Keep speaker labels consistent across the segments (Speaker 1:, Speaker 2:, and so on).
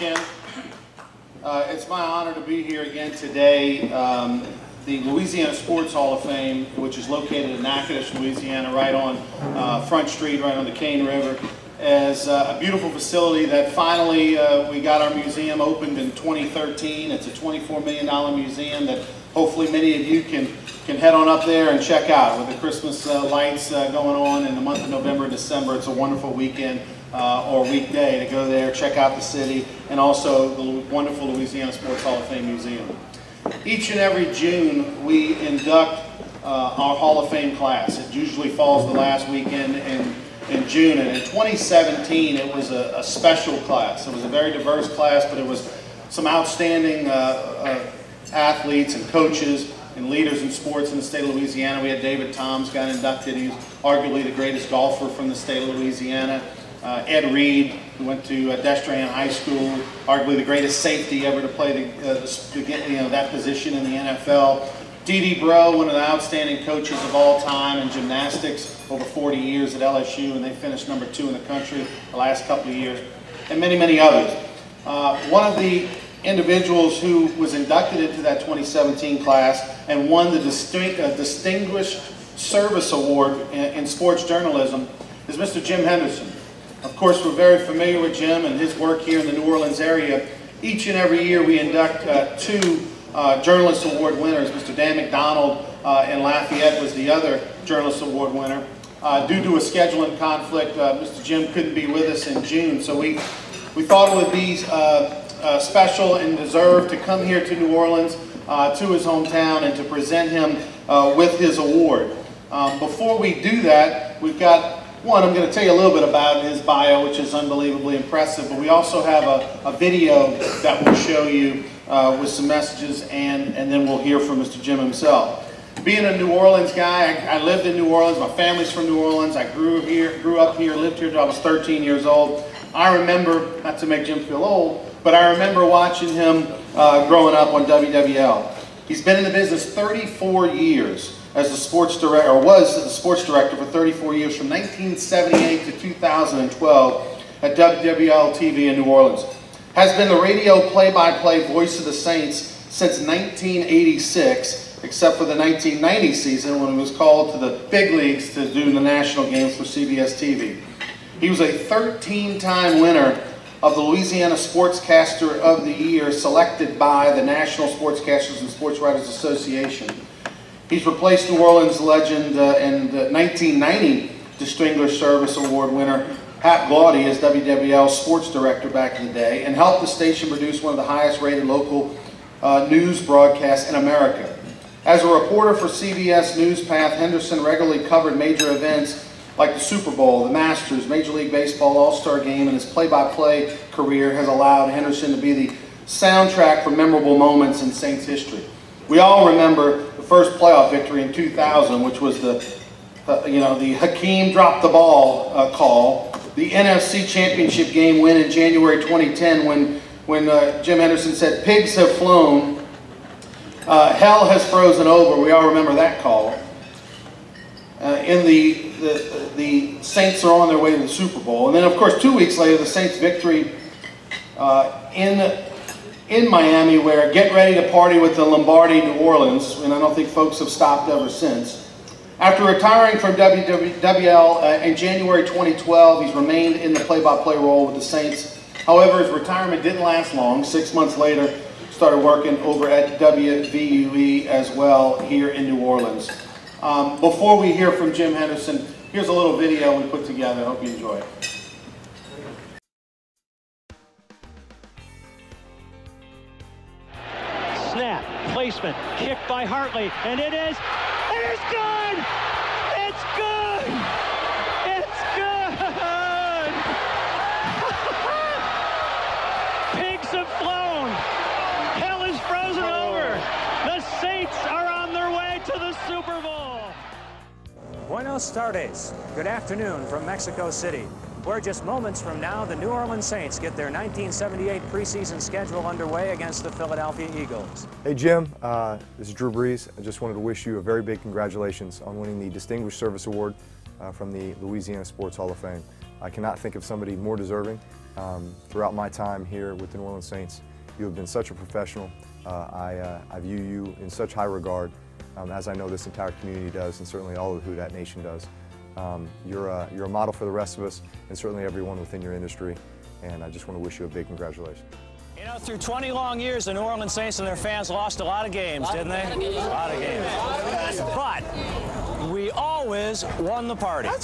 Speaker 1: Ken. It's my honor to be here again today. The Louisiana Sports Hall of Fame, which is located in Natchitoches, Louisiana, right on Front Street, right on the Cane River, is a beautiful facility that finally we got our museum opened in 2013. It's a $24 million museum that hopefully many of you can head on up there and check out with the Christmas lights going on in the month of November and December. It's a wonderful weekend or weekday to go there, check out the city, and also the wonderful Louisiana Sports Hall of Fame Museum. Each and every June we induct our Hall of Fame class. It usually falls the last weekend in June, and in 2017 it was a special class. It was a very diverse class, but it was some outstanding athletes and coaches and leaders in sports in the state of Louisiana. We had David Toms got inducted. He's arguably the greatest golfer from the state of Louisiana. Ed Reed, who went to Destrehan High School, arguably the greatest safety ever to play that position in the NFL. Dee Bro, one of the outstanding coaches of all time in gymnastics, over 40 years at LSU, and they finished number 2 in the country the last couple of years, and many, many others. One of the individuals who was inducted into that 2017 class and won the Distinguished Service Award in sports journalism is Mr. Jim Henderson. Of course, we're very familiar with Jim and his work here in the New Orleans area. Each and every year we induct 2 Journalist Award winners. Mr. Dan McDonald in Lafayette was the other Journalist Award winner. Due to a scheduling conflict, Mr. Jim couldn't be with us in June, so we thought it would be special and deserved to come here to New Orleans, to his hometown, and to present him with his award. Before we do that, we've got I'm going to tell you a little bit about his bio, which is unbelievably impressive, but we also have a video that we'll show you with some messages, and then we'll hear from Mr. Jim himself. Being a New Orleans guy, I lived in New Orleans. My family's from New Orleans. I grew up here, lived here until I was 13 years old. I remember, not to make Jim feel old, but I remember watching him growing up on WWL. He's been in the business 34 years as the sports director, or was the sports director for 34 years, from 1978 to 2012 at WWL TV in New Orleans. Has been the radio play-by-play voice of the Saints since 1986, except for the 1990 season when he was called to the big leagues to do the national games for CBS TV. He was a 13-time winner of the Louisiana Sportscaster of the Year, selected by the National Sportscasters and Sports Writers Association. He's replaced New Orleans legend and 1990 Distinguished Service Award winner Pat Glaudy as WWL sports director back in the day, and helped the station produce one of the highest rated local news broadcasts in America. As a reporter for CBS Newspath, Henderson regularly covered major events like the Super Bowl, the Masters, Major League Baseball All-Star Game, and his play-by-play career has allowed Henderson to be the soundtrack for memorable moments in Saints history. We all remember the first playoff victory in 2000, which was the Hakeem dropped the ball call, the NFC Championship game win in January 2010 when Jim Henderson said, "Pigs have flown, hell has frozen over." We all remember that call. The Saints are on their way to the Super Bowl. And then, of course, 2 weeks later, the Saints' victory in Miami, where get ready to party with the Lombardi New Orleans, and I don't think folks have stopped ever since. After retiring from WWL in January 2012, he's remained in the play-by-play role with the Saints. However, his retirement didn't last long. 6 months later, started working over at WVUE as well here in New Orleans. Before we hear from Jim Henderson, here's a little video we put together. I hope you enjoy it.
Speaker 2: Snap, placement, kick by Hartley, and it is good! It's good! It's good! Pigs have flown. Hell is frozen over. The Saints are on their way to the Super Bowl.
Speaker 3: Buenos tardes. Good afternoon from Mexico City, where just moments from now, the New Orleans Saints get their 1978 preseason schedule underway against the Philadelphia Eagles.
Speaker 4: Hey Jim, this is Drew Brees. I just wanted to wish you a very big congratulations on winning the Distinguished Service Award from the Louisiana Sports Hall of Fame. I cannot think of somebody more deserving. Throughout my time here with the New Orleans Saints, you have been such a professional. I view you in such high regard, as I know this entire community does, and certainly all of Who Dat Nation does. You're a model for the rest of us, and certainly everyone within your industry, and I just want to wish you a big congratulations.
Speaker 3: You know, through 20 long years, the New Orleans Saints and their fans lost a lot of games, didn't they? A lot of games. But we always won the party.
Speaker 5: I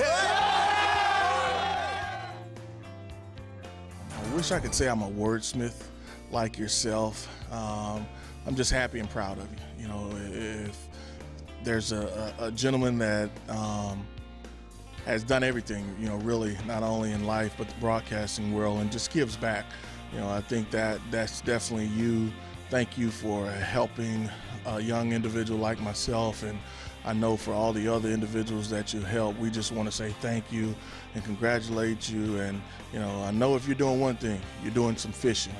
Speaker 5: wish I could say I'm a wordsmith like yourself. I'm just happy and proud of you. You know, if there's a gentleman that has done everything, you know, really, not only in life but the broadcasting world, and just gives back. You know, I think that's definitely you. Thank you for helping a young individual like myself, and I know for all the other individuals that you help, we just want to say thank you and congratulate you. And, you know, I know if you're doing one thing, you're doing some fishing.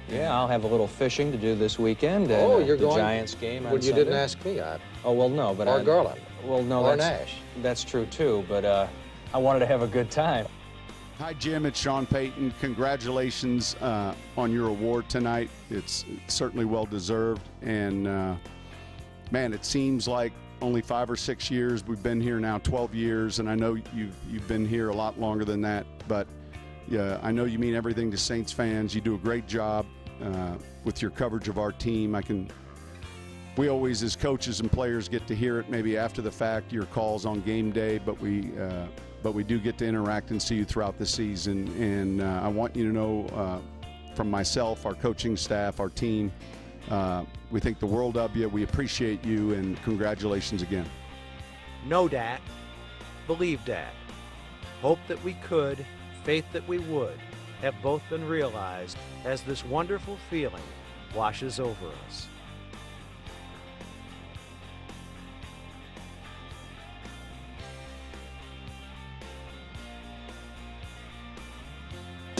Speaker 6: Yeah, I'll have a little fishing to do this weekend. And,
Speaker 7: oh, you're
Speaker 6: the
Speaker 7: going?
Speaker 6: Giants game on
Speaker 7: Well, you
Speaker 6: Sunday.
Speaker 7: didn't ask me.
Speaker 6: Oh, well, no, but
Speaker 7: or Garland.
Speaker 6: Well, no,
Speaker 7: or
Speaker 6: that's,
Speaker 7: Nash.
Speaker 6: That's true, too, but I wanted to have a good time.
Speaker 8: Hi, Jim. It's Sean Payton. Congratulations on your award tonight. It's certainly well-deserved. And, man, it seems like only 5 or 6 years. We've been here now 12 years, and I know you've been here a lot longer than that. But, yeah, I know you mean everything to Saints fans. You do a great job with your coverage of our team. We always, as coaches and players, get to hear it maybe after the fact, your calls on game day, but we do get to interact and see you throughout the season. And I want you to know from myself, our coaching staff, our team, we think the world of you. We appreciate you, and congratulations again.
Speaker 9: Know dat, believe dat, hope that we could, faith that we would, have both been realized as this wonderful feeling washes over us.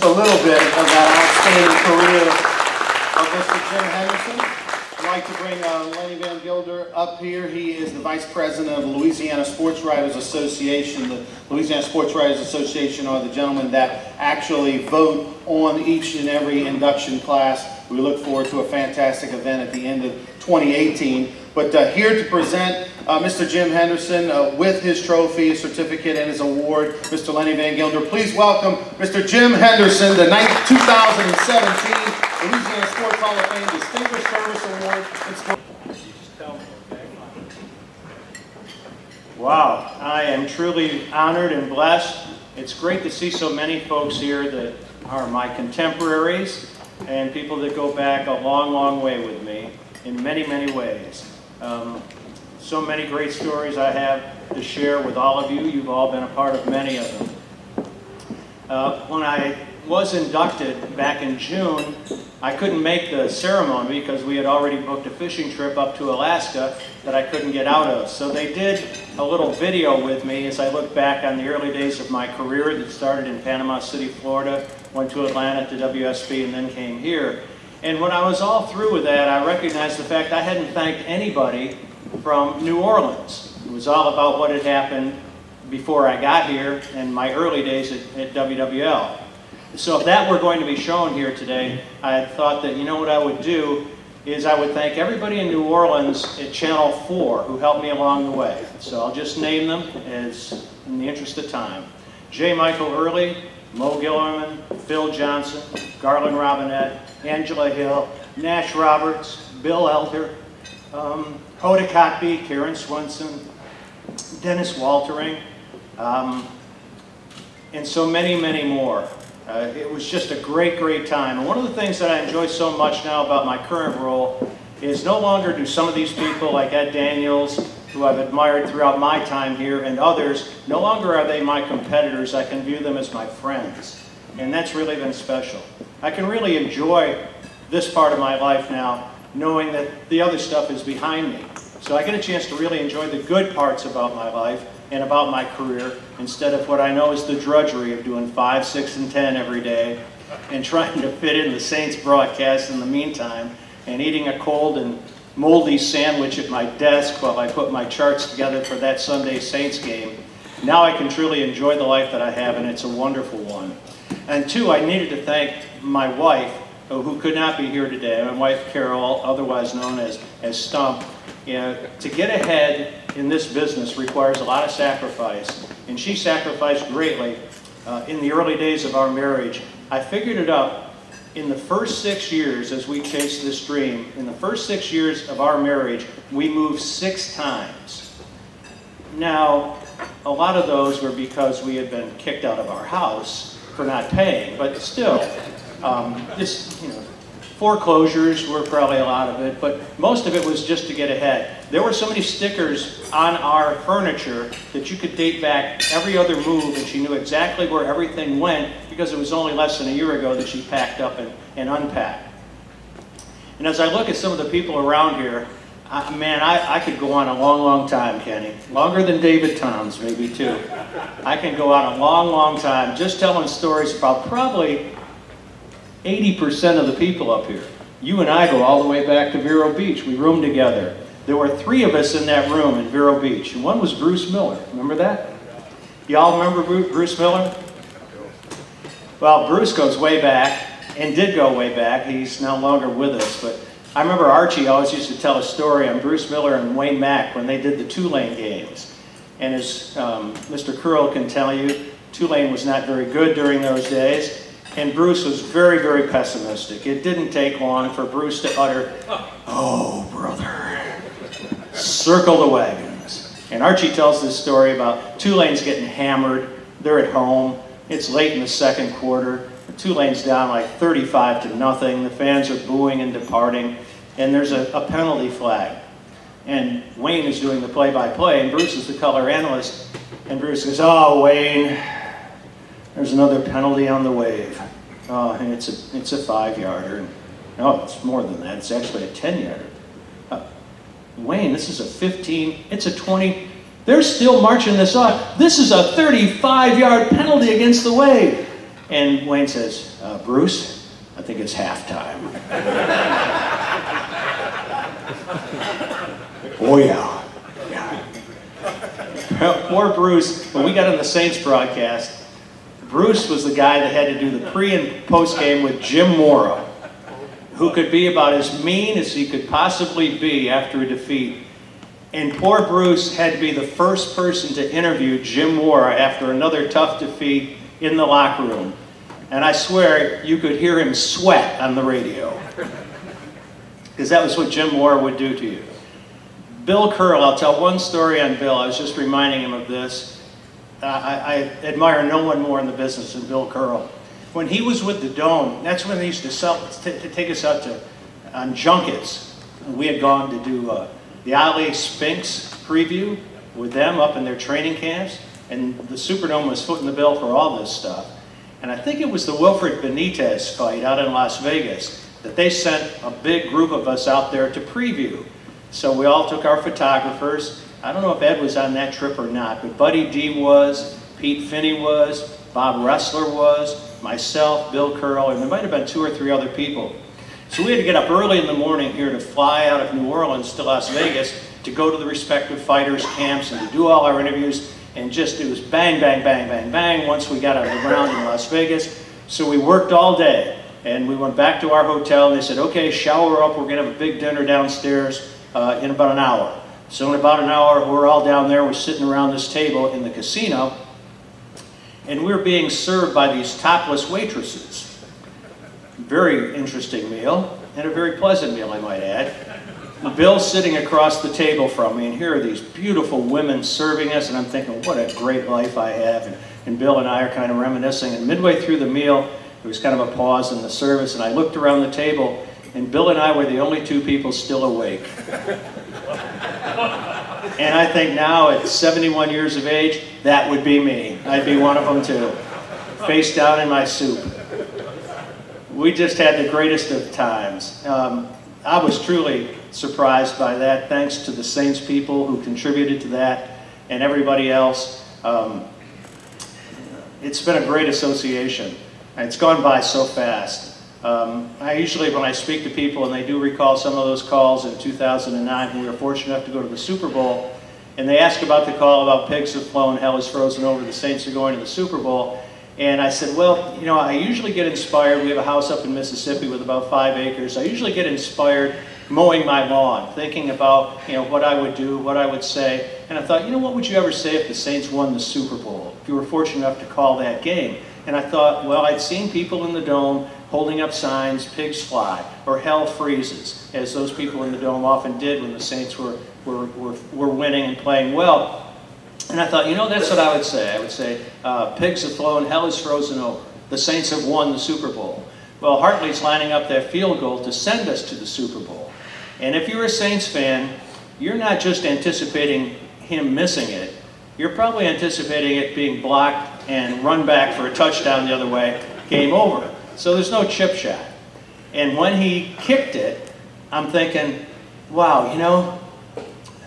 Speaker 1: A little bit of that outstanding career of Mr. Jim Henderson. I'd like to bring Lenny Van Gilder up here. He is the Vice President of the Louisiana Sports Writers Association. The Louisiana Sports Writers Association are the gentlemen that actually vote on each and every induction class. We look forward to a fantastic event at the end of 2018. But here to present Mr. Jim Henderson with his trophy, his certificate, and his award, Mr. Lenny Van Gilder. Please welcome Mr. Jim Henderson, the 2017 Louisiana Sports Hall of Fame Distinguished Service Award.
Speaker 10: Wow, I am truly honored and blessed. It's great to see so many folks here that are my contemporaries and people that go back a long, long way with me in many, many ways. So many great stories I have to share with all of you. You've all been a part of many of them. When I was inducted back in June, I couldn't make the ceremony because we had already booked a fishing trip up to Alaska that I couldn't get out of. So they did a little video with me as I look back on the early days of my career that started in Panama City, Florida, went to Atlanta to WSB, and then came here. And when I was all through with that, I recognized the fact I hadn't thanked anybody from New Orleans. It was all about what had happened before I got here in my early days at WWL. So if that were going to be shown here today, I had thought that, you know what I would do is I would thank everybody in New Orleans at Channel 4 who helped me along the way. So I'll just name them as in the interest of time. J. Michael Early, Mo Gillerman, Phil Johnson, Garland Robinette, Angela Hill, Nash Roberts, Bill Elder, Hoda Kotb, Karen Swenson, Dennis Waltering, and so many, many more. It was just a great, great time. And one of the things that I enjoy so much now about my current role is no longer do some of these people like Ed Daniels, who I've admired throughout my time here, and others, no longer are they my competitors. I can view them as my friends. And that's really been special. I can really enjoy this part of my life now, knowing that the other stuff is behind me. So I get a chance to really enjoy the good parts about my life and about my career, instead of what I know is the drudgery of doing 5, 6, and 10 every day and trying to fit in the Saints broadcast in the meantime and eating a cold and moldy sandwich at my desk while I put my charts together for that Sunday Saints game. Now I can truly enjoy the life that I have, and it's a wonderful one. And two, I needed to thank my wife, who could not be here today, my wife Carol, otherwise known as Stump. You know, to get ahead in this business requires a lot of sacrifice, and she sacrificed greatly in the early days of our marriage. I figured it out. In the first 6 years, as we chased this dream, in the first 6 years of our marriage, we moved 6 times. Now, a lot of those were because we had been kicked out of our house for not paying, but still, foreclosures were probably a lot of it, but most of it was just to get ahead. There were so many stickers on our furniture that you could date back every other move, and she knew exactly where everything went because it was only less than a year ago that she packed up and unpacked. And as I look at some of the people around here, I could go on a long, long time, Kenny. Longer than David Toms, maybe, too. I can go on a long, long time just telling stories about probably 80% of the people up here. You and I go all the way back to Vero Beach. We roomed together. There were 3 of us in that room in Vero Beach, and one was Bruce Miller. Remember that? Y'all remember Bruce Miller? Well, Bruce goes way back, and did go way back. He's no longer with us, but I remember Archie always used to tell a story on Bruce Miller and Wayne Mack when they did the Tulane games. And as Mr. Curl can tell you, Tulane was not very good during those days. And Bruce was very, very pessimistic. It didn't take long for Bruce to utter, "Oh, brother, circle the wagons." And Archie tells this story about Tulane's getting hammered. They're at home. It's late in the second quarter. Tulane's down like 35-0. The fans are booing and departing. And there's a penalty flag. And Wayne is doing the play-by-play, and Bruce is the color analyst. And Bruce goes, "Oh, Wayne, there's another penalty on the wave. Oh, and it's a 5-yarder. No, it's more than that. It's actually a 10-yarder. Wayne, this is a 15. It's a 20. They're still marching this off. This is a 35-yard penalty against the wave." And Wayne says, "Bruce, I think it's halftime." Oh, yeah. Poor Bruce, when we got on the Saints broadcast, Bruce was the guy that had to do the pre- and post-game with Jim Mora, who could be about as mean as he could possibly be after a defeat. And poor Bruce had to be the first person to interview Jim Mora after another tough defeat in the locker room. And I swear you could hear him sweat on the radio, because that was what Jim Mora would do to you. Bill Curl, I'll tell one story on Bill. I was just reminding him of this. I admire no one more in the business than Bill Curl. When he was with the Dome, that's when they used to take us out on junkets. We had gone to do the Ali Spinks preview with them up in their training camps, and the Superdome was footing the bill for all this stuff. And I think it was the Wilfred Benitez fight out in Las Vegas that they sent a big group of us out there to preview. So we all took our photographers. I don't know if Ed was on that trip or not, but Buddy D was, Pete Finney was, Bob Ressler was, myself, Bill Curl, and there might have been 2 or 3 other people. So we had to get up early in the morning here to fly out of New Orleans to Las Vegas to go to the respective fighters' camps and to do all our interviews. And just, it was bang, bang, bang, bang, bang once we got out of the ground in Las Vegas. So we worked all day, and we went back to our hotel, and they said, "Okay, shower up, we're gonna have a big dinner downstairs in about an hour." So in about an hour, we're all down there, we're sitting around this table in the casino, and we're being served by these topless waitresses. Very interesting meal, and a very pleasant meal, I might add. Bill's sitting across the table from me, and here are these beautiful women serving us, and I'm thinking, what a great life I have. And Bill and I are kind of reminiscing, and midway through the meal, there was kind of a pause in the service, and I looked around the table, and Bill and I were the only 2 people still awake. And I think now, at 71 years of age, that would be me. I'd be one of them too, face down in my soup. We just had the greatest of times. I was truly surprised by that, thanks to the Saints people who contributed to that and everybody else. It's been a great association. It's gone by so fast. I usually, when I speak to people, and they do recall some of those calls in 2009, we were fortunate enough to go to the Super Bowl, and they ask about the call about pigs have flown, hell is frozen over, the Saints are going to the Super Bowl, And I said, well, you know, I usually get inspired. We have a house up in Mississippi with about 5 acres. I usually get inspired mowing my lawn, thinking about, you know, what I would do, what I would say. And I thought, you know, what would you ever say if the Saints won the Super Bowl, if you were fortunate enough to call that game? And I thought, well, I'd seen people in the Dome holding up signs, pigs fly, or hell freezes, as those people in the Dome often did when the Saints were winning and playing well. And I thought, you know, that's what I would say. I would say, pigs have flown, hell is frozen over. The Saints have won the Super Bowl. Well, Hartley's lining up that field goal to send us to the Super Bowl. And if you're a Saints fan, you're not just anticipating him missing it. You're probably anticipating it being blocked and run back for a touchdown the other way, game over. So there's no chip shot. And when he kicked it, I'm thinking, wow, you know,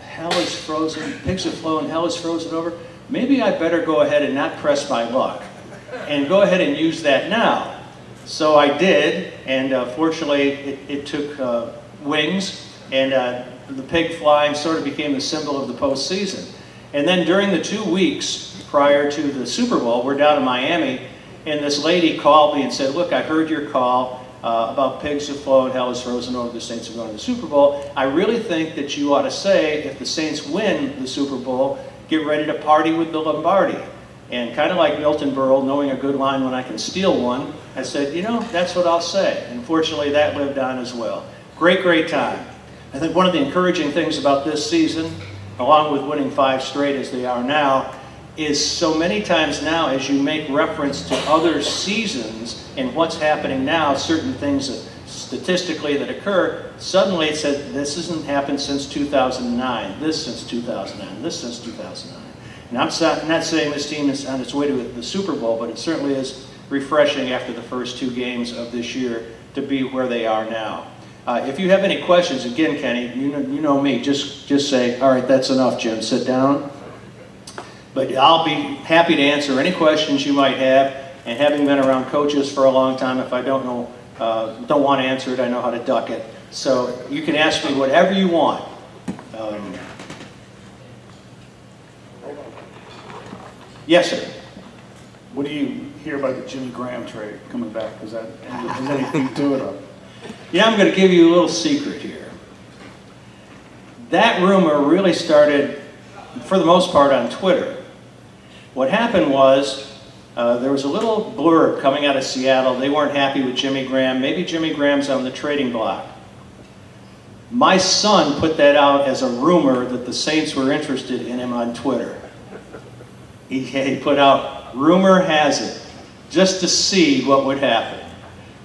Speaker 10: hell is frozen, pigs have flown, hell is frozen over. Maybe I better go ahead and not press my luck and go ahead and use that now. So I did, and fortunately it took wings, and the pig flying sort of became the symbol of the postseason. And then during the 2 weeks prior to the Super Bowl, we're down in Miami, and this lady called me and said, look, I heard your call about pigs have flown, hell is frozen over, the Saints are going to the Super Bowl. I really think that you ought to say, if the Saints win the Super Bowl, get ready to party with the Lombardi. And kind of like Milton Berle, knowing a good line when I can steal one, I said, you know, that's what I'll say. And fortunately, that lived on as well. Great, great time. I think one of the encouraging things about this season, along with winning 5 straight as they are now, is so many times now as you make reference to other seasons and what's happening now, certain things that statistically that occur, suddenly it said this hasn't happened since 2009, this since 2009, this since 2009. And I'm not saying this team is on its way to the Super Bowl, but it certainly is refreshing after the first 2 games of this year to be where they are now. If you have any questions, again, Kenny, you know me, just say, all right, that's enough, Jim, sit down. But I'll be happy to answer any questions you might have, and having been around coaches for a long time, if I don't want to answer it, I know how to duck it. So you can ask me whatever you want. Yes, sir.
Speaker 7: What do you hear about the Jimmy Graham trade coming back? Is anything to it?
Speaker 10: Yeah, I'm going to give you a little secret here. That rumor really started, for the most part, on Twitter. What happened was, there was a little blurb coming out of Seattle. They weren't happy with Jimmy Graham. Maybe Jimmy Graham's on the trading block. My son put that out as a rumor that the Saints were interested in him on Twitter. He put out, rumor has it, just to see what would happen.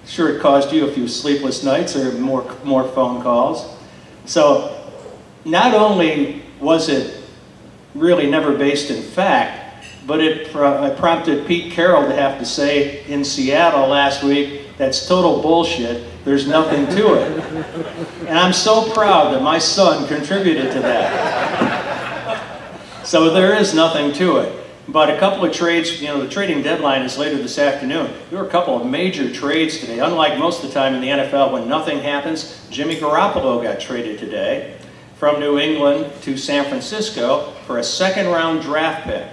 Speaker 10: Sure, it caused you a few sleepless nights or more phone calls. So not only was it really never based in fact, but it prompted Pete Carroll to have to say in Seattle last week, that's total bullshit, there's nothing to it. And I'm so proud that my son contributed to that. So there is nothing to it. But a couple of trades, you know, the trading deadline is later this afternoon. There were a couple of major trades today. Unlike most of the time in the NFL when nothing happens, Jimmy Garoppolo got traded today from New England to San Francisco for a 2nd-round draft pick.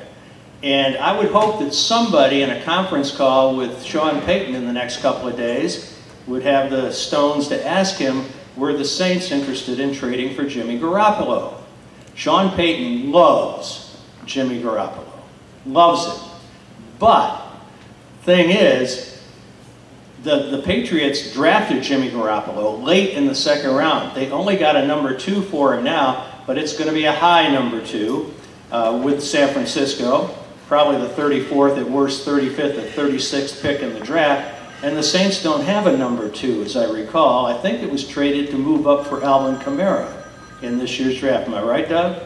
Speaker 10: And I would hope that somebody in a conference call with Sean Payton in the next couple of days would have the stones to ask him, were the Saints interested in trading for Jimmy Garoppolo? Sean Payton loves Jimmy Garoppolo. Loves it. But, thing is, the Patriots drafted Jimmy Garoppolo late in the 2nd round. They only got a number 2 for him now, but it's going to be a high number 2 with San Francisco. Probably the 34th, at worst 35th, or 36th pick in the draft. And the Saints don't have a number 2, as I recall. I think it was traded to move up for Alvin Kamara in this year's draft. Am I right, Doug?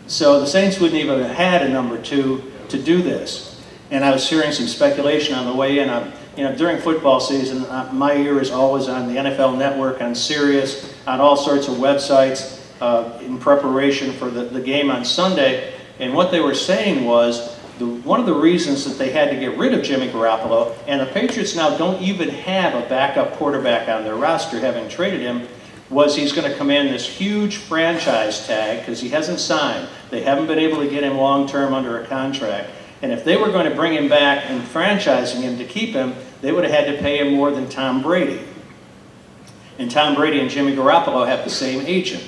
Speaker 10: So the Saints wouldn't even have had a number 2 to do this. And I was hearing some speculation on the way in. You know, during football season, my ear is always on the NFL Network, on Sirius, on all sorts of websites in preparation for the game on Sunday. And what they were saying was, one of the reasons that they had to get rid of Jimmy Garoppolo, and the Patriots now don't even have a backup quarterback on their roster, having traded him, was he's going to command this huge franchise tag because he hasn't signed. They haven't been able to get him long-term under a contract. And if they were going to bring him back and franchising him to keep him, they would have had to pay him more than Tom Brady. And Tom Brady and Jimmy Garoppolo have the same agent.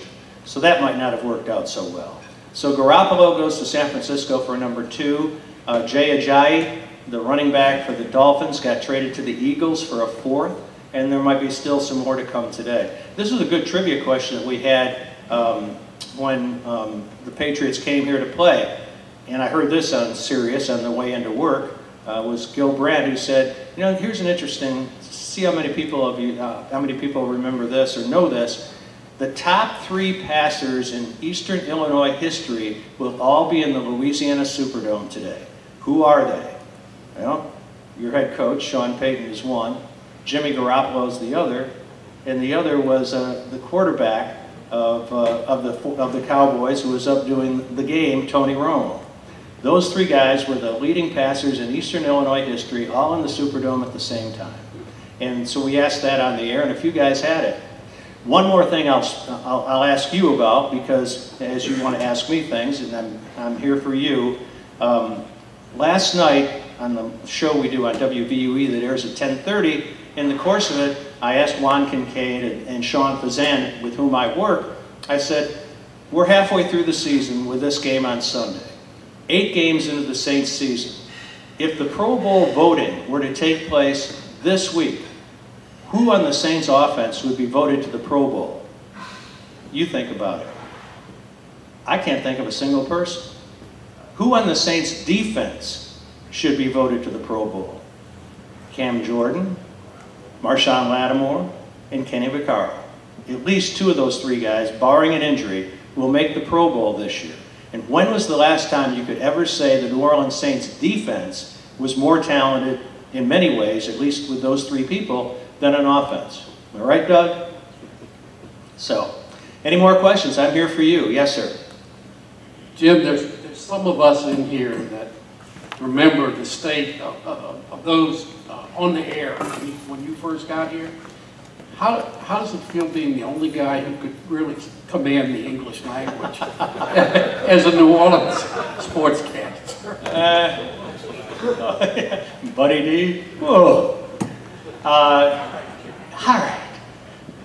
Speaker 10: So that might not have worked out so well. So Garoppolo goes to San Francisco for number 2. Jay Ajayi, the running back for the Dolphins, got traded to the Eagles for a 4th. And there might be still some more to come today. This was a good trivia question that we had when the Patriots came here to play. And I heard this on Sirius on the way into work. Was Gil Brandt, who said, you know, here's an interesting, see how many people of you, how many people remember this or know this. The top 3 passers in Eastern Illinois history will all be in the Louisiana Superdome today. Who are they? Well, your head coach, Sean Payton, is one. Jimmy Garoppolo is the other. And the other was the quarterback of the Cowboys, who was up doing the game, Tony Romo. Those 3 guys were the leading passers in Eastern Illinois history, all in the Superdome at the same time. And so we asked that on the air, and a few guys had it. One more thing I'll ask you about, because as you want to ask me things, and I'm here for you. Last night on the show we do on WVUE that airs at 10:30, in the course of it, I asked Juan Kincaid and Sean Fazan, with whom I work, I said, we're halfway through the season with this game on Sunday. 8 games into the Saints season. If the Pro Bowl voting were to take place this week, who on the Saints offense would be voted to the Pro Bowl? You think about it. I can't think of a single person. Who on the Saints defense should be voted to the Pro Bowl? Cam Jordan, Marshawn Lattimore, and Kenny Vaccaro. At least 2 of those 3 guys, barring an injury, will make the Pro Bowl this year. And when was the last time you could ever say the New Orleans Saints defense was more talented in many ways, at least with those 3 people, than an offense? Am I right, Doug? So, any more questions? I'm here for you. Yes, sir.
Speaker 11: Jim, there's some of us in here that remember the state of those on the air when you first got here. How does it feel being the only guy who could really command the English language as a New Orleans sportscaster?
Speaker 10: Buddy D. Whoa. All right.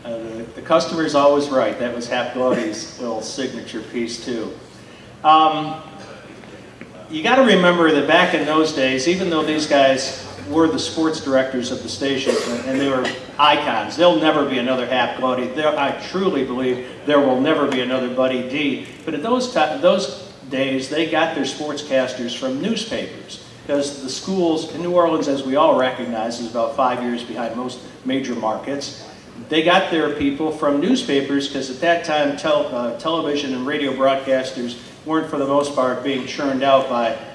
Speaker 10: The customer's always right. That was Hap Gloddy's little signature piece too. You got to remember that back in those days, even though these guys were the sports directors of the station and they were icons, there'll never be another Hap Gloddy. I truly believe there will never be another Buddy D. But at those days, they got their sportscasters from newspapers, because the schools in New Orleans, as we all recognize, is about 5 years behind most major markets. They got their people from newspapers because at that time television and radio broadcasters weren't for the most part being churned out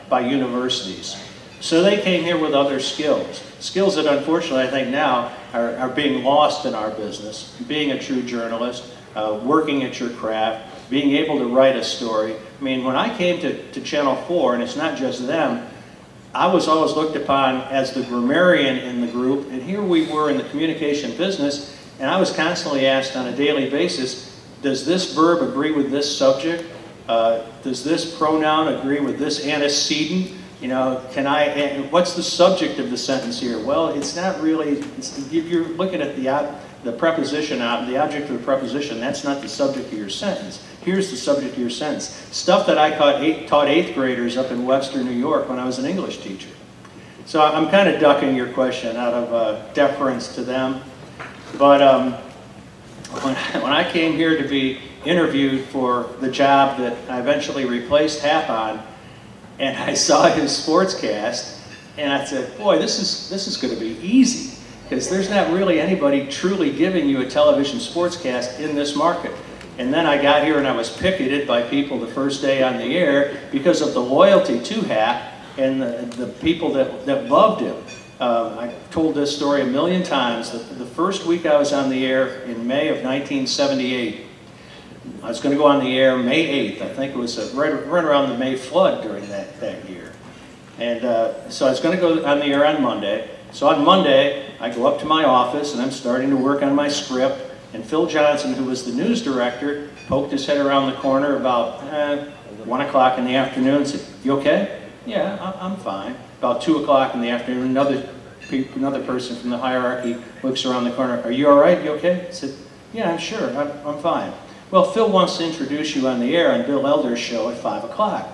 Speaker 10: by universities. So they came here with other skills. Skills that unfortunately I think now are being lost in our business. Being a true journalist, working at your craft, being able to write a story. I mean, when I came to Channel 4, and it's not just them, I was always looked upon as the grammarian in the group, and here we were in the communication business, and I was constantly asked on a daily basis, does this verb agree with this subject? Does this pronoun agree with this antecedent? You know, what's the subject of the sentence here? Well, it's not really, you're looking at the preposition, the object of the preposition, that's not the subject of your sentence. Here's the subject of your sentence. Stuff that I taught 8th graders up in Webster, New York when I was an English teacher. So I'm kind of ducking your question out of deference to them. But when I came here to be interviewed for the job that I eventually replaced Hap on, and I saw his sportscast, and I said, boy, this is going to be easy, because there's not really anybody truly giving you a television sportscast in this market. And then I got here and I was picketed by people the first day on the air because of the loyalty to Hap and the people that loved him. I told this story a million times. The first week I was on the air in May of 1978, I was going to go on the air May 8th. I think it was right around the May flood during that year. And so I was going to go on the air on Monday. So on Monday, I go up to my office and I'm starting to work on my script. And Phil Johnson, who was the news director, poked his head around the corner about 1 o'clock in the afternoon and said, "You okay?" Yeah, I'm fine. About 2 o'clock in the afternoon, another person from the hierarchy looks around the corner. Are you all right? You okay? I said, yeah, I'm sure. I'm fine. Well, Phil wants to introduce you on the air on Bill Elder's show at 5 o'clock.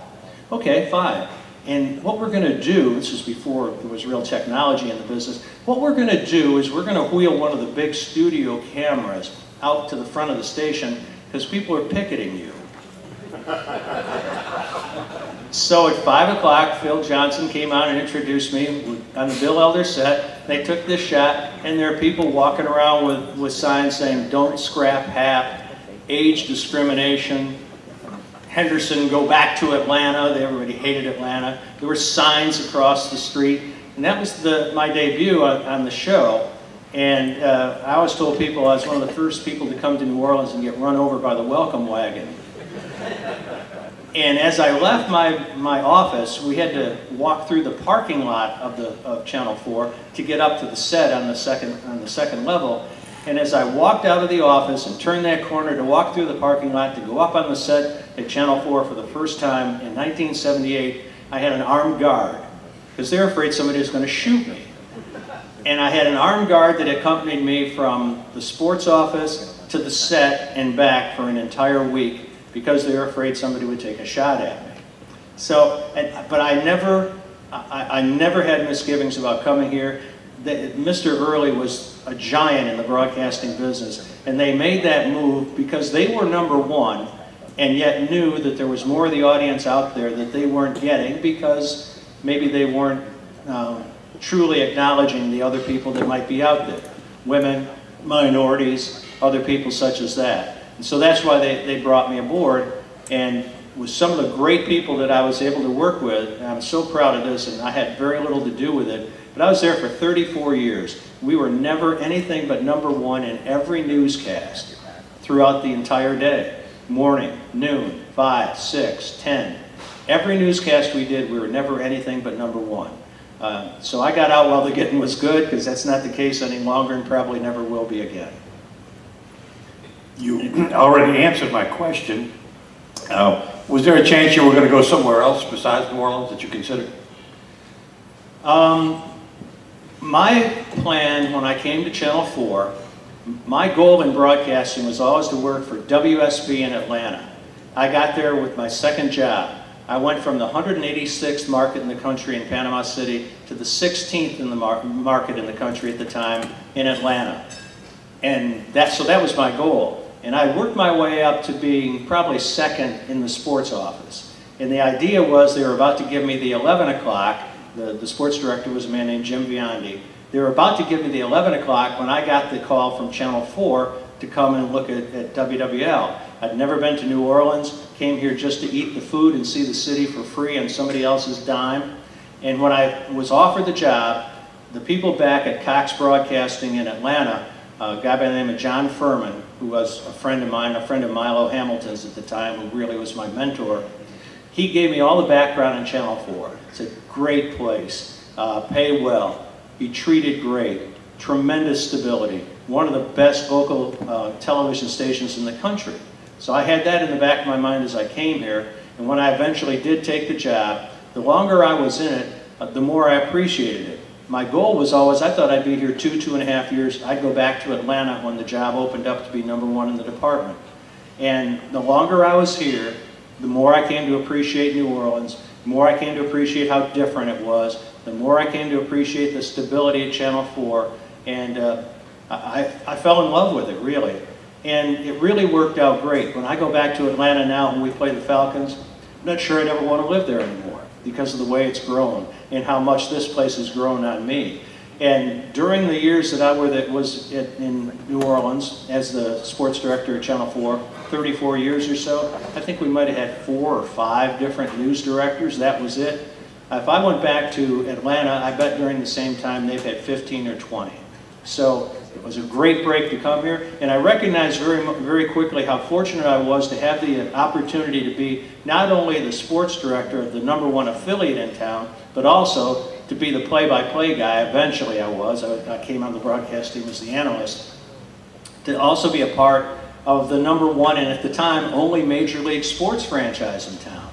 Speaker 10: Okay, fine. And what we're going to do, this was before there was real technology in the business, what we're going to do is we're going to wheel one of the big studio cameras out to the front of the station because people are picketing you. So at 5 o'clock, Phil Johnson came out and introduced me on the Bill Elder set. They took this shot, and there are people walking around with signs saying, "Don't scrap Hap," age discrimination, Henderson, go back to Atlanta. Everybody hated Atlanta. There were signs across the street. And that was my debut on the show. And I always told people I was one of the first people to come to New Orleans and get run over by the welcome wagon. And as I left my office, we had to walk through the parking lot of Channel 4 to get up to the set on the second level. And as I walked out of the office and turned that corner to walk through the parking lot to go up on the set at Channel 4 for the first time in 1978, I had an armed guard because they're afraid somebody was going to shoot me. And I had an armed guard that accompanied me from the sports office to the set and back for an entire week because they were afraid somebody would take a shot at me. So, but I never had misgivings about coming here. Mr. Early was a giant in the broadcasting business, and they made that move because they were #1 and yet knew that there was more of the audience out there that they weren't getting because maybe they weren't truly acknowledging the other people that might be out there. Women, minorities, other people such as that. And so that's why they brought me aboard, and with some of the great people that I was able to work with, and I'm so proud of this, and I had very little to do with it, but I was there for 34 years. We were never anything but #1 in every newscast throughout the entire day. Morning, noon, 5, 6, 10. Every newscast we did, we were never anything but #1. So I got out while the getting was good, because that's not the case any longer and probably never will be again.
Speaker 12: You already answered my question. Was there a chance you were going to go somewhere else besides New Orleans that you considered?
Speaker 10: My plan when I came to Channel 4, my goal in broadcasting was always to work for WSB in Atlanta. I got there with my second job. I went from the 186th market in the country in Panama City to the 16th in the market in the country at the time in Atlanta. And so that was my goal. And I worked my way up to being probably second in the sports office. And the idea was they were about to give me the 11 o'clock. The sports director was a man named Jim Biondi. They were about to give me the 11 o'clock when I got the call from Channel 4 to come and look at WWL. I'd never been to New Orleans, came here just to eat the food and see the city for free on somebody else's dime. And when I was offered the job, the people back at Cox Broadcasting in Atlanta, a guy by the name of John Furman, who was a friend of mine, a friend of Milo Hamilton's at the time, who really was my mentor, he gave me all the background on Channel 4. It's a great place, pay well, be treated great, tremendous stability, one of the best local television stations in the country. So I had that in the back of my mind as I came here, and when I eventually did take the job, the longer I was in it, the more I appreciated it. My goal was always, I thought I'd be here 2.5 years. I'd go back to Atlanta when the job opened up to be #1 in the department. And the longer I was here, the more I came to appreciate New Orleans, the more I came to appreciate how different it was, the more I came to appreciate the stability at Channel 4, and I fell in love with it, really. And it really worked out great. When I go back to Atlanta now and we play the Falcons, I'm not sure I'd ever want to live there anymore because of the way it's grown and how much this place has grown on me. And during the years that I was in New Orleans as the sports director at Channel 4, 34 years or so, I think we might have had 4 or 5 different news directors. That was it. If I went back to Atlanta, I bet during the same time they've had 15 or 20. So it was a great break to come here, and I recognized very quickly how fortunate I was to have the opportunity to be not only the sports director of the #1 affiliate in town, but also to be the play-by-play guy. Eventually I was. I came on the broadcast team as the analyst. To also be a part of the #1 and at the time only Major League sports franchise in town.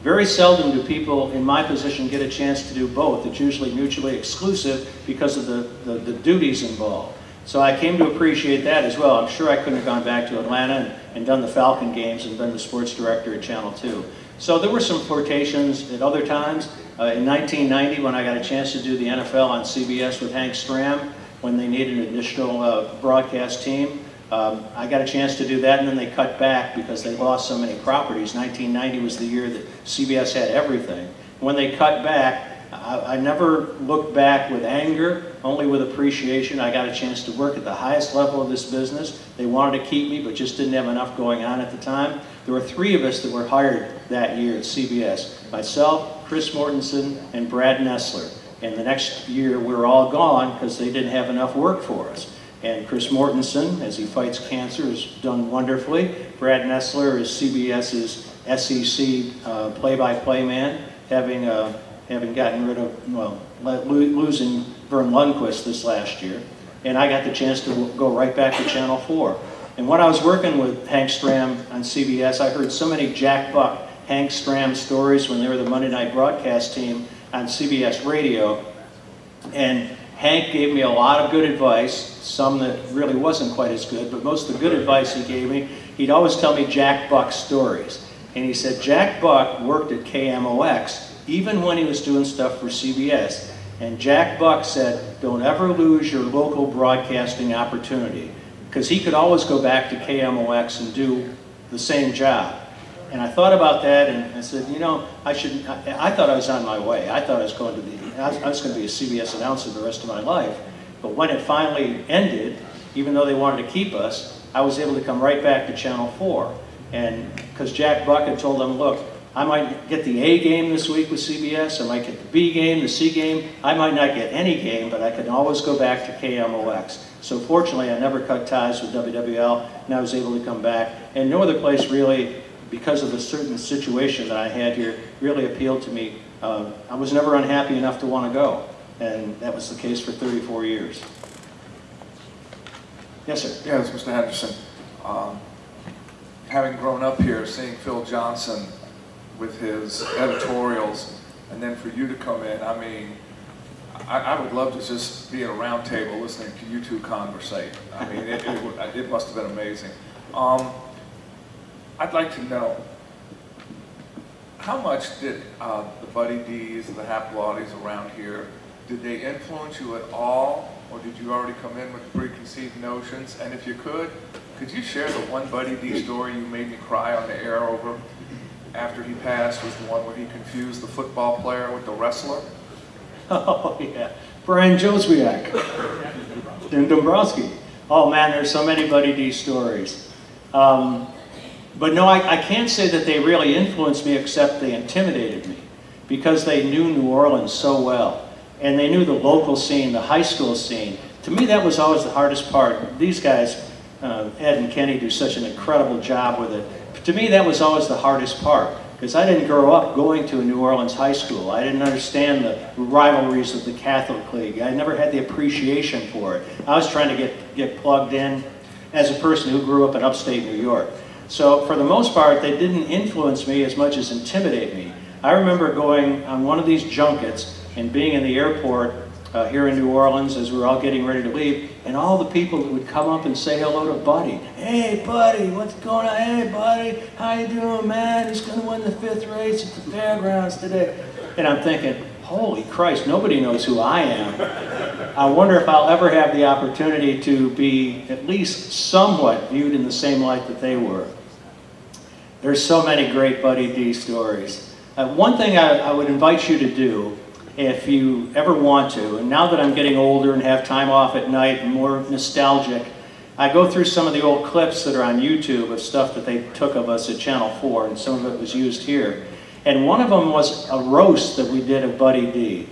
Speaker 10: Very seldom do people in my position get a chance to do both. It's usually mutually exclusive because of the duties involved. So I came to appreciate that as well. I'm sure I couldn't have gone back to Atlanta and done the Falcon games and been the sports director at Channel 2. So there were some flirtations at other times. In 1990, when I got a chance to do the NFL on CBS with Hank Stram, when they needed an additional broadcast team, I got a chance to do that, and then they cut back because they lost so many properties. 1990 was the year that CBS had everything. When they cut back, I never looked back with anger, only with appreciation. I got a chance to work at the highest level of this business. They wanted to keep me, but just didn't have enough going on at the time. There were 3 of us that were hired that year at CBS. Myself, Chris Mortensen, and Brad Nessler. And the next year, we were all gone because they didn't have enough work for us. And Chris Mortensen, as he fights cancer, has done wonderfully. Brad Nessler is CBS's SEC play-by-play man, having gotten rid of, well, losing Vern Lundquist this last year. And I got the chance to go right back to Channel 4. And when I was working with Hank Stram on CBS, I heard so many Jack Buck, Hank Stram stories when they were the Monday night broadcast team on CBS radio. And Hank gave me a lot of good advice, some that really wasn't quite as good, but most of the good advice he gave me, he'd always tell me Jack Buck stories. And he said Jack Buck worked at KMOX even when he was doing stuff for CBS. And Jack Buck said, don't ever lose your local broadcasting opportunity, because he could always go back to KMOX and do the same job. And I thought about that, and I said, you know, I thought I was on my way. I thought I was going to be a CBS announcer the rest of my life. But when it finally ended, even though they wanted to keep us, I was able to come right back to Channel 4. And because Jack Buck had told them, look, I might get the A game this week with CBS, I might get the B game, the C game, I might not get any game, but I can always go back to KMOX. So fortunately, I never cut ties with WWL, and I was able to come back. And no other place really, because of the certain situation that I had here, really appealed to me. I was never unhappy enough to want to go, and that was the case for 34 years. Yes, sir.
Speaker 13: Yes, Mr. Henderson. Having grown up here, seeing Phil Johnson with his editorials, and then for you to come in, I mean, I would love to just be at a round table listening to you two conversate. I mean, it must have been amazing. I'd like to know, how much did the Buddy D's and the Haplottes around here, did they influence you at all, or did you already come in with preconceived notions? And if you could you share the one Buddy D story you made me cry on the air over after he passed, was the one where he confused the football player with the wrestler?
Speaker 10: Oh, yeah. Brian Joswiak and Dombrowski. Oh, man, there's so many Buddy D stories. But no, I can't say that they really influenced me, except they intimidated me, because they knew New Orleans so well. And they knew the local scene, the high school scene. To me, that was always the hardest part. These guys, Ed and Kenny, do such an incredible job with it. But to me, that was always the hardest part, because I didn't grow up going to a New Orleans high school. I didn't understand the rivalries of the Catholic League. I never had the appreciation for it. I was trying to get plugged in as a person who grew up in upstate New York. So for the most part, they didn't influence me as much as intimidate me. I remember going on one of these junkets and being in the airport here in New Orleans as we were all getting ready to leave, and all the people that would come up and say hello to Buddy. Hey, Buddy, what's going on? Hey, Buddy, how you doing, man? He's going to win the 5th race at the fairgrounds today. And I'm thinking, holy Christ, nobody knows who I am. I wonder if I'll ever have the opportunity to be at least somewhat viewed in the same light that they were. There's so many great Buddy D stories. One thing I would invite you to do, if you ever want to, and now that I'm getting older and have time off at night and more nostalgic, I go through some of the old clips that are on YouTube of stuff that they took of us at Channel 4, and some of it was used here. And one of them was a roast that we did of Buddy D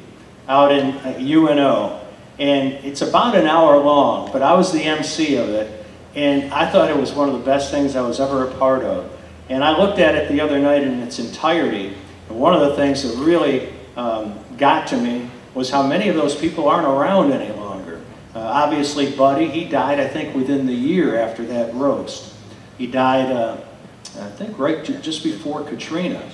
Speaker 10: out in UNO. And it's about an hour long, but I was the MC of it, and I thought it was one of the best things I was ever a part of. And I looked at it the other night in its entirety, and one of the things that really got to me was how many of those people aren't around any longer. Obviously, Buddy, he died, I think, within the year after that roast. He died, I think, right just before Katrina.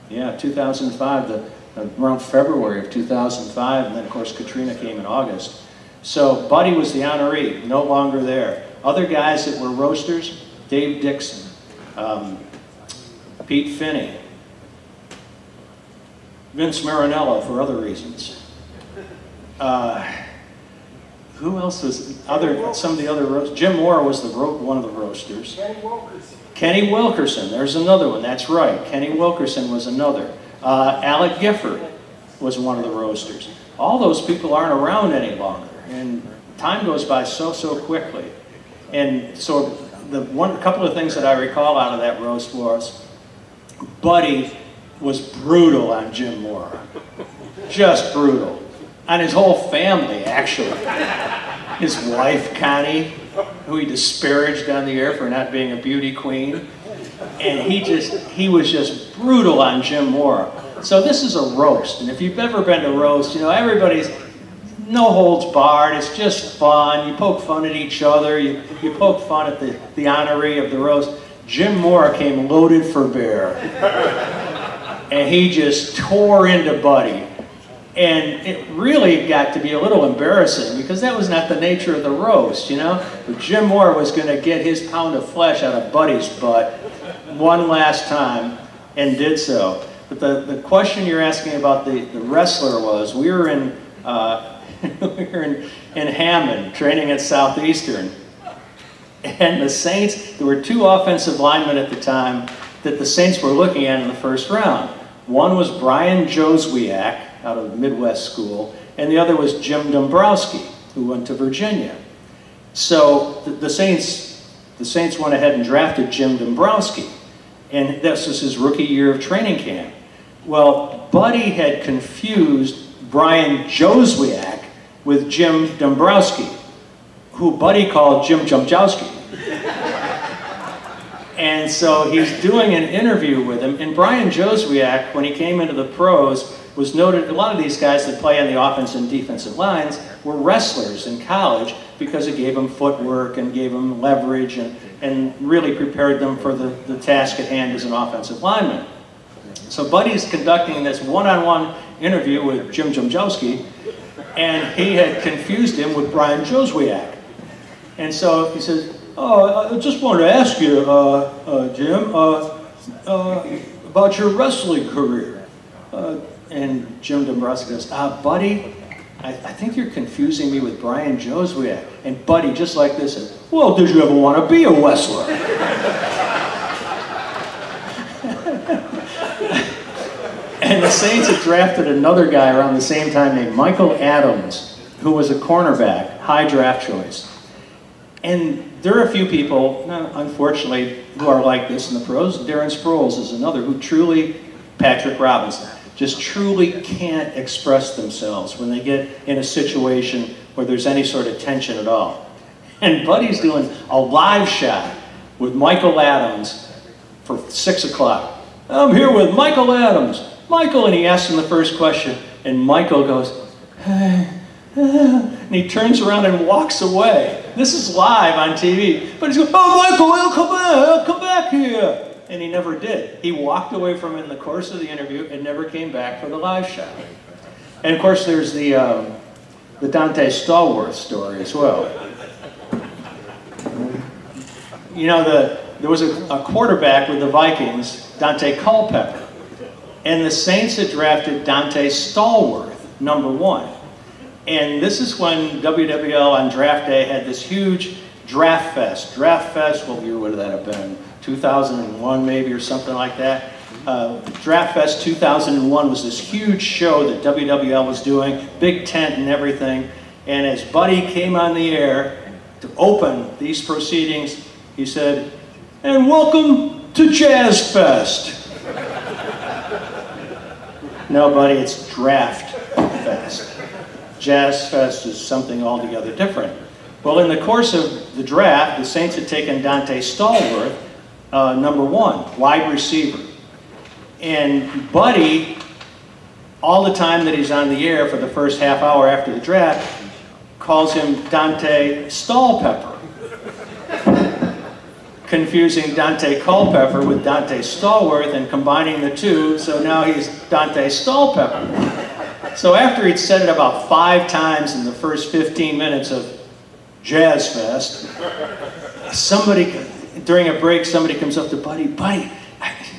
Speaker 10: Yeah, 2005, around February of 2005, and then of course Katrina came in August. So Buddy was the honoree, no longer there. Other guys that were roasters, Dave Dixon, Pete Finney, Vince Marinello for other reasons. Who else was some of the other roasters? Jim Moore was one of the roasters. Kenny Wilkerson. Kenny Wilkerson, there's another one, that's right. Kenny Wilkerson was another. Alec Gifford was one of the roasters. All those people aren't around any longer, and time goes by so quickly. And so a couple of things that I recall out of that roast was, Buddy was brutal on Jim Moore. Just brutal. On his whole family, actually. His wife, Connie, who he disparaged on the air for not being a beauty queen. And he was just brutal on Jim Moore. So this is a roast, and if you've ever been to roast, you know, everybody's no holds barred, it's just fun. You poke fun at each other, you poke fun at the honoree of the roast. Jim Moore came loaded for bear. And he just tore into Buddy. And it really got to be a little embarrassing because that was not the nature of the roast, you know? But Jim Moore was going to get his pound of flesh out of Buddy's butt one last time and did so. But the question you're asking about the wrestler was, we were in Hammond training at Southeastern. And the Saints, there were two offensive linemen at the time that the Saints were looking at in the first round. One was Brian Joswiak, out of the Midwest school, and the other was Jim Dombrowski, who went to Virginia. So the Saints went ahead and drafted Jim Dombrowski, and this was his rookie year of training camp. Well, Buddy had confused Brian Joswiak with Jim Dombrowski, who Buddy called Jim Jumjowski. And so he's doing an interview with him, and Brian Joswiak, when he came into the pros, was noted. A lot of these guys that play on the offensive and defensive lines were wrestlers in college because it gave them footwork and gave them leverage and really prepared them for the task at hand as an offensive lineman. So Buddy's conducting this one-on-one interview with Jim Jumjowski, and he had confused him with Brian Joswiak. And so he says, "Oh, I just wanted to ask you, Jim, about your wrestling career." And Jim Dombrowski goes, "Buddy, I think you're confusing me with Brian Joswiak." And Buddy, just like this, said, "Well, did you ever want to be a wrestler?" And the Saints had drafted another guy around the same time named Michael Adams, who was a cornerback, high draft choice. And there are a few people, unfortunately, who are like this in the pros. Darren Sproles is another who truly, Patrick Robinson, just truly can't express themselves when they get in a situation where there's any sort of tension at all. And Buddy's doing a live shot with Michael Adams for 6 o'clock. "I'm here with Michael Adams. Michael," and he asks him the first question, and Michael goes, and he turns around and walks away. This is live on TV. But he's going, "Oh, Michael, I'll come back here." And he never did. He walked away from it in the course of the interview and never came back for the live shot. And of course, there's the Dante Stallworth story as well. You know, there was a quarterback with the Vikings, Dante Culpepper, and the Saints had drafted Dante Stallworth, #1. And this is when WWL on draft day had this huge draft fest. Draft fest, what year would that have been? 2001 maybe, or something like that. Draft Fest 2001 was this huge show that WWL was doing, big tent and everything. And as Buddy came on the air to open these proceedings, he said, "And welcome to Jazz Fest." No, Buddy, it's Draft Fest. Jazz Fest is something altogether different. Well, in the course of the draft, the Saints had taken Dante Stallworth, #1, wide receiver. And Buddy, all the time that he's on the air for the first half hour after the draft, calls him Dante Stallpepper. confusing Dante Culpepper with Dante Stallworth and combining the two, so now he's Dante Stallpepper. So after he'd said it about 5 times in the first 15 minutes of Jazz Fest, during a break, somebody comes up to Buddy,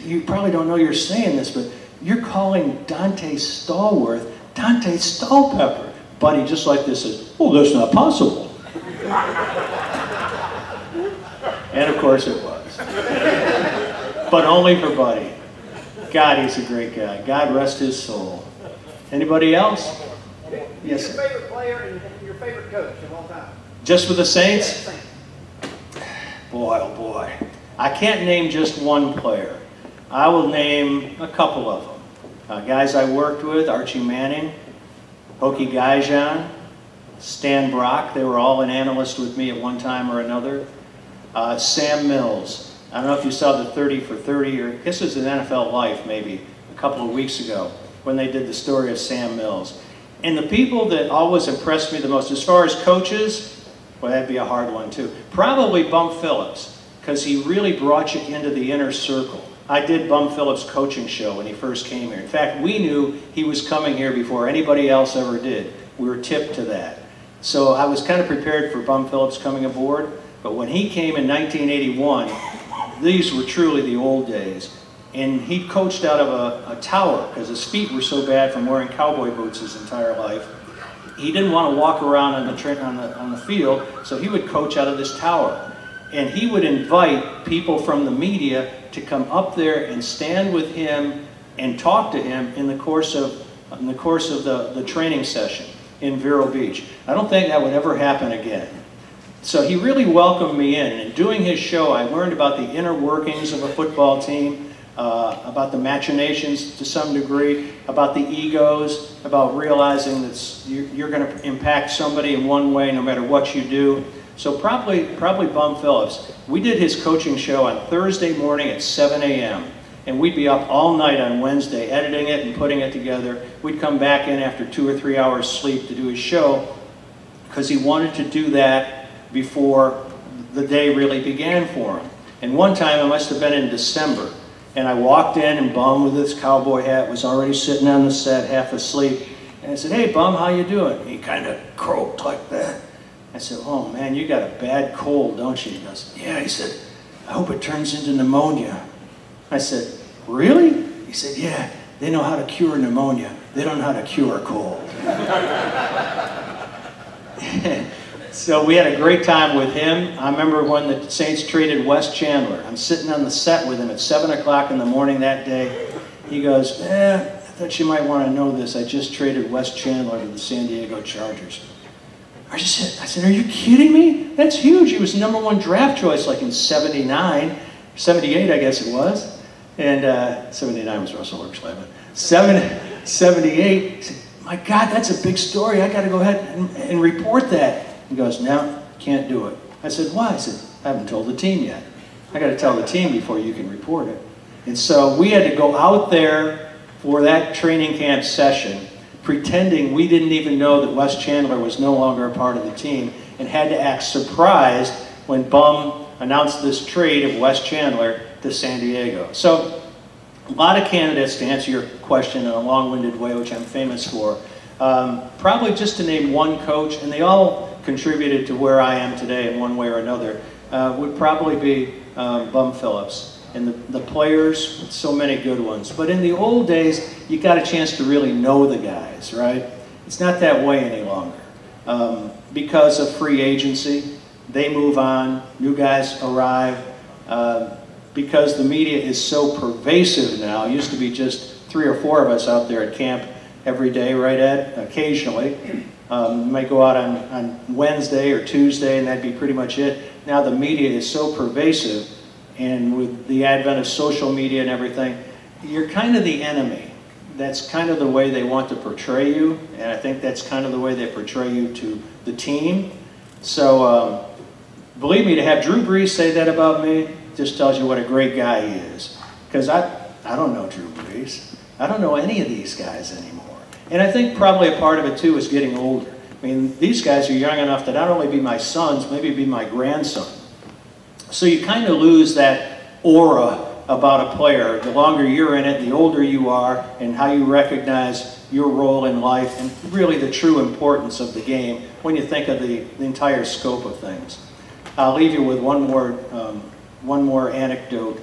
Speaker 10: you probably don't know you're saying this, but you're calling Dante Stallworth Dante Stallpepper. Buddy, just like this, says, oh, that's not possible. And of course it was. But only for Buddy. God, he's a great guy. God rest his soul. Anybody else? Yes.
Speaker 14: Your favorite player and your favorite coach of all time?
Speaker 10: Just with the Saints? Boy, oh boy. I can't name just one player. I will name a couple of them. Guys I worked with, Archie Manning, Hokie Gaijan, Stan Brock. They were all an analyst with me at one time or another. Sam Mills. I don't know if you saw the 30 for 30, or I guess it was in NFL Life maybe a couple of weeks ago when they did the story of Sam Mills. And the people that always impressed me the most, as far as coaches, well, that'd be a hard one too. Probably Bum Phillips, because he really brought you into the inner circle. I did Bum Phillips' coaching show when he first came here. In fact, we knew he was coming here before anybody else ever did. We were tipped to that. So I was kind of prepared for Bum Phillips coming aboard. But when he came in 1981, these were truly the old days. And he coached out of a tower because his feet were so bad from wearing cowboy boots his entire life. He didn't want to walk around on the field, so he would coach out of this tower. And he would invite people from the media to come up there and stand with him and talk to him in the course of the training session in Vero Beach. I don't think that would ever happen again. So he really welcomed me in. And in doing his show, I learned about the inner workings of a football team, about the machinations to some degree, about the egos, about realizing that you're going to impact somebody in one way no matter what you do. So probably Bum Phillips. We did his coaching show on Thursday morning at 7 a.m. And we'd be up all night on Wednesday editing it and putting it together. We'd come back in after 2 or 3 hours sleep to do his show because he wanted to do that before the day really began for him. And one time, it must have been in December, and I walked in and Bum with his cowboy hat was already sitting on the set, half asleep. And I said, hey Bum, how you doing? He kind of croaked like that. I said, oh man, you got a bad cold, don't you? He goes, yeah. He said, I hope it turns into pneumonia. I said, really? He said, yeah, they know how to cure pneumonia. They don't know how to cure a cold. So we had a great time with him. I remember when the Saints traded Wes Chandler. I'm sitting on the set with him at 7 o'clock in the morning that day. He goes, I thought you might want to know this. I just traded Wes Chandler to the San Diego Chargers. I said, are you kidding me? That's huge. He was the #1 draft choice like in 79, 78 I guess it was. And 79 was Russell Orchland. 78, he said, my God, that's a big story. I got to go ahead and report that. He goes, no, can't do it. I said, why? I said, I haven't told the team yet. I got to tell the team before you can report it. And so we had to go out there for that training camp session, pretending we didn't even know that Wes Chandler was no longer a part of the team, and had to act surprised when Bum announced this trade of Wes Chandler to San Diego. So a lot of candidates, to answer your question in a long-winded way, which I'm famous for. Probably just to name one coach, and they all contributed to where I am today in one way or another, would probably be Bum Phillips. And the players, so many good ones. But in the old days, you got a chance to really know the guys, right? It's not that way any longer. Because of free agency, they move on, new guys arrive. Because the media is so pervasive now, it used to be just 3 or 4 of us out there at camp every day, right, Ed? Occasionally. You might go out on Wednesday or Tuesday and that'd be pretty much it. Now the media is so pervasive, and with the advent of social media and everything, you're kind of the enemy. That's kind of the way they want to portray you, and I think that's kind of the way they portray you to the team. So believe me, to have Drew Brees say that about me just tells you what a great guy he is. Because I don't know Drew Brees. I don't know any of these guys anymore. And I think probably a part of it too is getting older. I mean, these guys are young enough to not only be my sons, maybe be my grandson. So you kind of lose that aura about a player. The longer you're in it, the older you are, and how you recognize your role in life and really the true importance of the game when you think of the entire scope of things. I'll leave you with one more anecdote,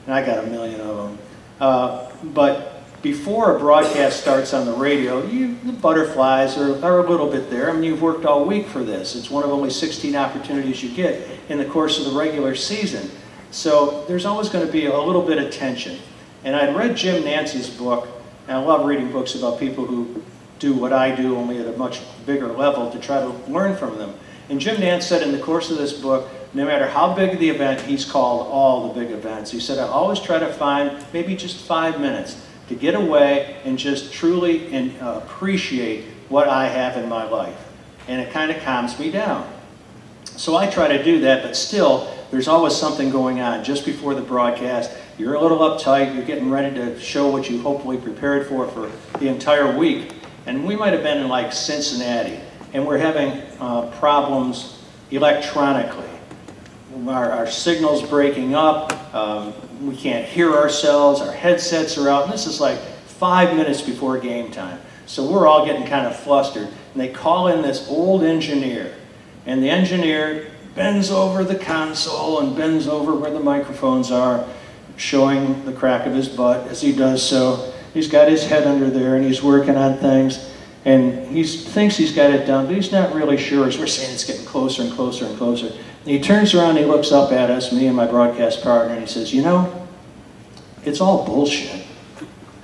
Speaker 10: and I got a million of them. But before a broadcast starts on the radio, the butterflies are a little bit there. I mean, you've worked all week for this. It's one of only 16 opportunities you get in the course of the regular season. So there's always going to be a little bit of tension. And I'd read Jim Nance's book, and I love reading books about people who do what I do, only at a much bigger level, to try to learn from them. And Jim Nance said in the course of this book, no matter how big the event, he's called all the big events. He said, I always try to find maybe just 5 minutes to get away and just truly appreciate what I have in my life. And it kind of calms me down. So I try to do that, but still, there's always something going on just before the broadcast. You're a little uptight, you're getting ready to show what you hopefully prepared for the entire week. And we might have been in like Cincinnati, and we're having problems electronically. Our signal's breaking up, we can't hear ourselves, our headsets are out, and this is like 5 minutes before game time. So we're all getting kind of flustered, and they call in this old engineer, and the engineer bends over the console and bends over where the microphones are, showing the crack of his butt as he does so. He's got his head under there and he's working on things, and he thinks he's got it done, but he's not really sure. As we're saying, it's getting closer and closer and closer. And he turns around and he looks up at us, me and my broadcast partner, and he says, you know, it's all bullshit.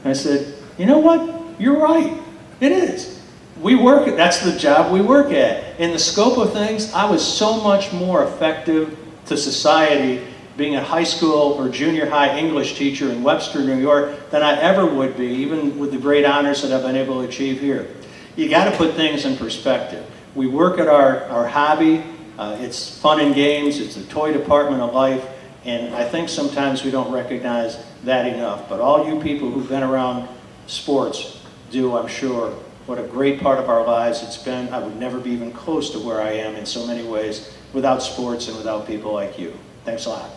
Speaker 10: And I said, you know what? You're right. It is. We work, that's the job we work at. In the scope of things, I was so much more effective to society being a high school or junior high English teacher in Webster, New York, than I ever would be, even with the great honors that I've been able to achieve here. You got to put things in perspective. We work at our hobby. It's fun and games. It's a toy department of life. And I think sometimes we don't recognize that enough. But all you people who've been around sports do, I'm sure, what a great part of our lives it's been. I would never be even close to where I am in so many ways without sports and without people like you. Thanks a lot.